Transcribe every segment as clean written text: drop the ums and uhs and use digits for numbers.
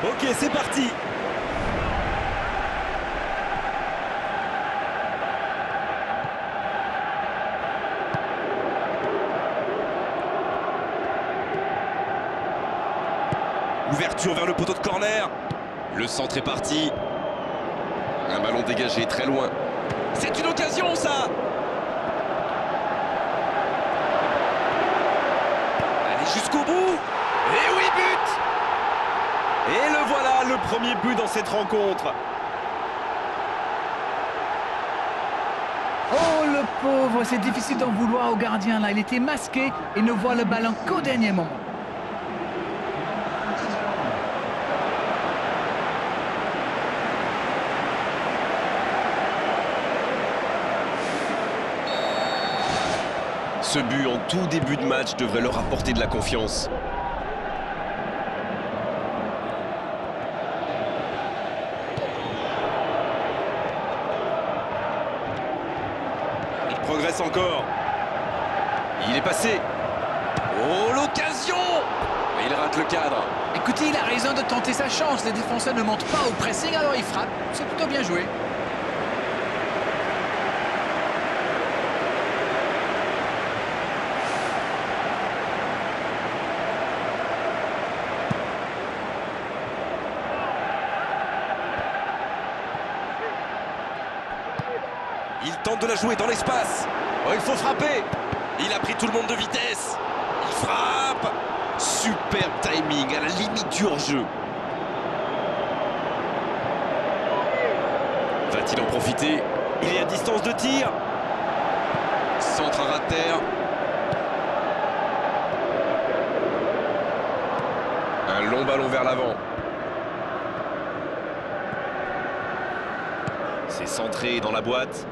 Ok, c'est parti. Ouverture vers le poteau de corner. Le centre est parti. Un ballon dégagé très loin. C'est une occasion, ça. Allez jusqu'au bout. Et oui, but. Et le voilà, le premier but dans cette rencontre. Oh le pauvre, c'est difficile d'en vouloir au gardien là. Il était masqué et ne voit le ballon qu'au dernier moment. Ce but en tout début de match devrait leur apporter de la confiance. Il progresse encore. Il est passé. Oh, l'occasion! Et il rate le cadre. Écoutez, il a raison de tenter sa chance. Les défenseurs ne montent pas au pressing, alors il frappe. C'est plutôt bien joué. Il tente de la jouer dans l'espace. Oh, il faut frapper. Il a pris tout le monde de vitesse. Il frappe. Superbe timing, à la limite du hors-jeu. Va-t-il en profiter? Il est à distance de tir. Centre à ras de terre. Un long ballon vers l'avant. C'est centré dans la boîte.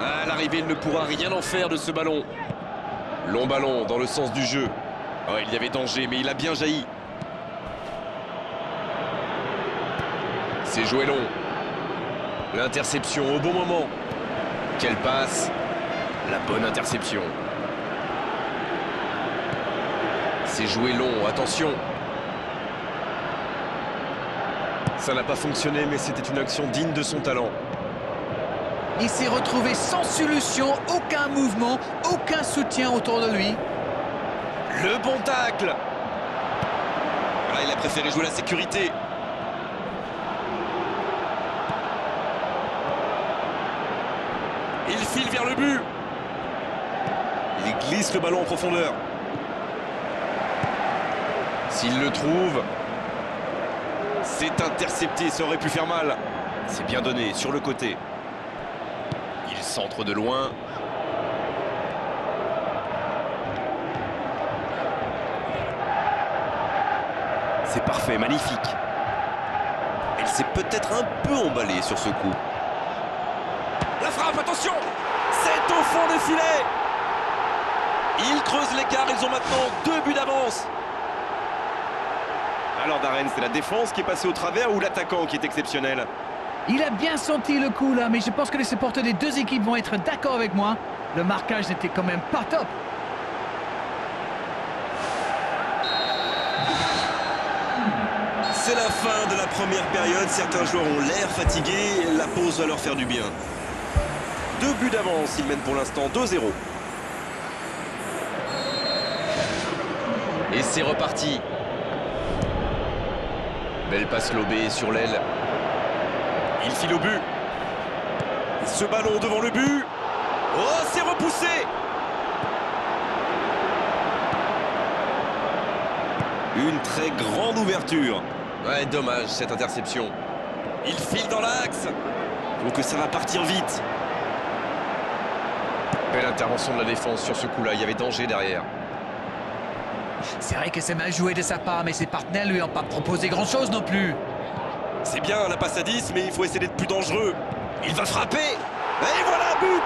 À l'arrivée, il ne pourra rien en faire de ce ballon. Long ballon dans le sens du jeu. Oh, il y avait danger, mais il a bien jailli. C'est joué long. L'interception au bon moment. Quelle passe. La bonne interception. C'est joué long, attention. Ça n'a pas fonctionné, mais c'était une action digne de son talent. Il s'est retrouvé sans solution, aucun mouvement, aucun soutien autour de lui. Le bon tacle. Ah, il a préféré jouer la sécurité. Il file vers le but. Il glisse le ballon en profondeur. S'il le trouve, c'est intercepté, ça aurait pu faire mal. C'est bien donné, sur le côté. Il centre de loin. C'est parfait, magnifique. Elle s'est peut-être un peu emballée sur ce coup. La frappe, attention! C'est au fond des filets! Ils creusent l'écart, ils ont maintenant 2 buts d'avance. Alors Darren, c'est la défense qui est passée au travers ou l'attaquant qui est exceptionnel? Il a bien senti le coup là, mais je pense que les supporters des deux équipes vont être d'accord avec moi. Le marquage n'était quand même pas top. C'est la fin de la première période. Certains joueurs ont l'air fatigués. La pause va leur faire du bien. 2 buts d'avance. Ils mènent pour l'instant 2-0. Et c'est reparti. Belle passe lobée sur l'aile. Il file au but. Ce ballon devant le but. Oh, c'est repoussé. Une très grande ouverture. Ouais, dommage cette interception. Il file dans l'axe. Donc ça va partir vite. Belle intervention de la défense sur ce coup-là. Il y avait danger derrière. C'est vrai que c'est mal joué de sa part, mais ses partenaires lui ont pas proposé grand-chose non plus. C'est bien la passe à 10, mais il faut essayer d'être plus dangereux. Il va frapper. Et voilà, but.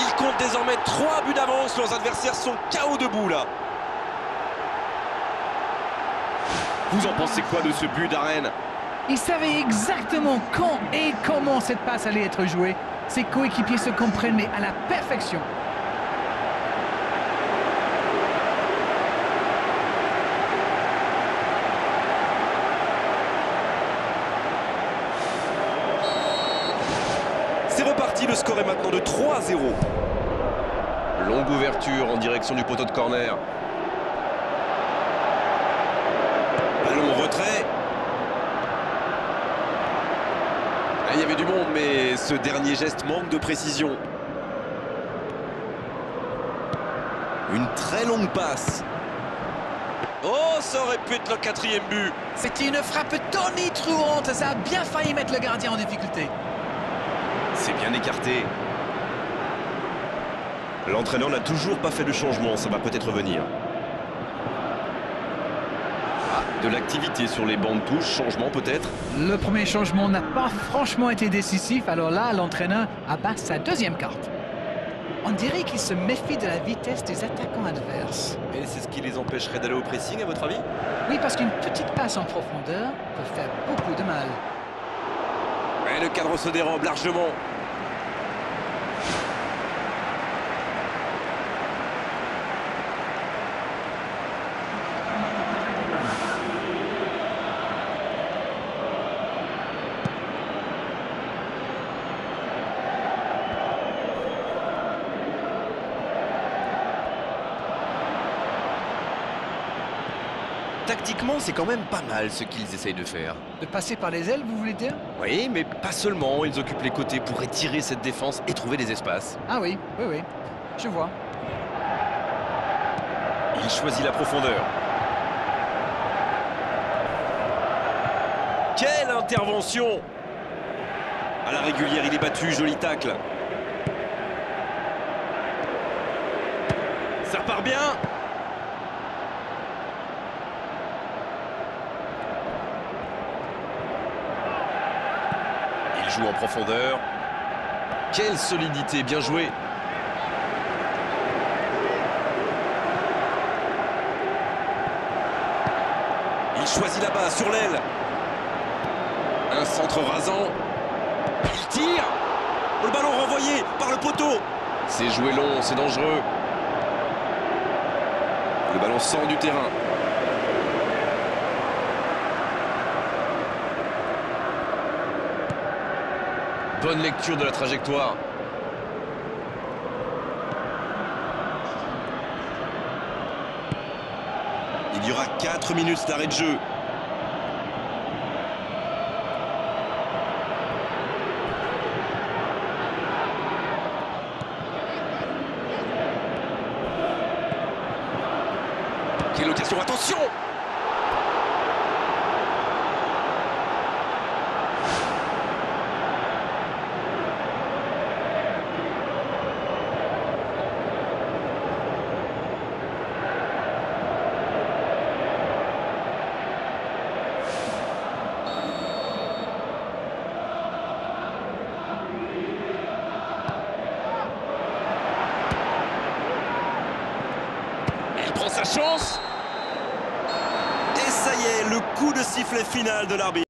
Il compte désormais 3 buts d'avance. Leurs adversaires sont KO debout là. Vous en pensez quoi de ce but d'Arène? Il savait exactement quand et comment cette passe allait être jouée. Ses coéquipiers se comprennent, mais à la perfection. ici, le score est maintenant de 3-0. Longue ouverture en direction du poteau de corner. Ballon au retrait. Ah, il y avait du monde, mais ce dernier geste manque de précision. Une très longue passe. Oh, ça aurait pu être le 4e but. C'était une frappe tonitruante, ça a bien failli mettre le gardien en difficulté. C'est bien écarté. L'entraîneur n'a toujours pas fait de changement, ça va peut-être venir. Ah, de l'activité sur les bancs de touche, changement peut-être. Le premier changement n'a pas franchement été décisif, alors là, l'entraîneur abat sa deuxième carte. On dirait qu'il se méfie de la vitesse des attaquants adverses. Et c'est ce qui les empêcherait d'aller au pressing, à votre avis? Oui, parce qu'une petite passe en profondeur peut faire beaucoup de mal. Et le cadre se dérobe largement. Tactiquement, c'est quand même pas mal ce qu'ils essayent de faire. De passer par les ailes, vous voulez dire? Oui, mais pas seulement. Ils occupent les côtés pour étirer cette défense et trouver des espaces. Ah oui, oui, oui, je vois. Il choisit la profondeur. Quelle intervention! À la régulière, il est battu. Joli tacle. Ça part bien. Il joue en profondeur. Quelle solidité, bien joué. Il choisit là-bas, sur l'aile. Un centre rasant. Il tire. Le ballon renvoyé par le poteau. C'est joué long, c'est dangereux. Le ballon sort du terrain. Bonne lecture de la trajectoire. Il y aura 4 minutes d'arrêt de jeu. Quelle occasion, attention! Il prend sa chance. Et ça y est, le coup de sifflet final de l'arbitre.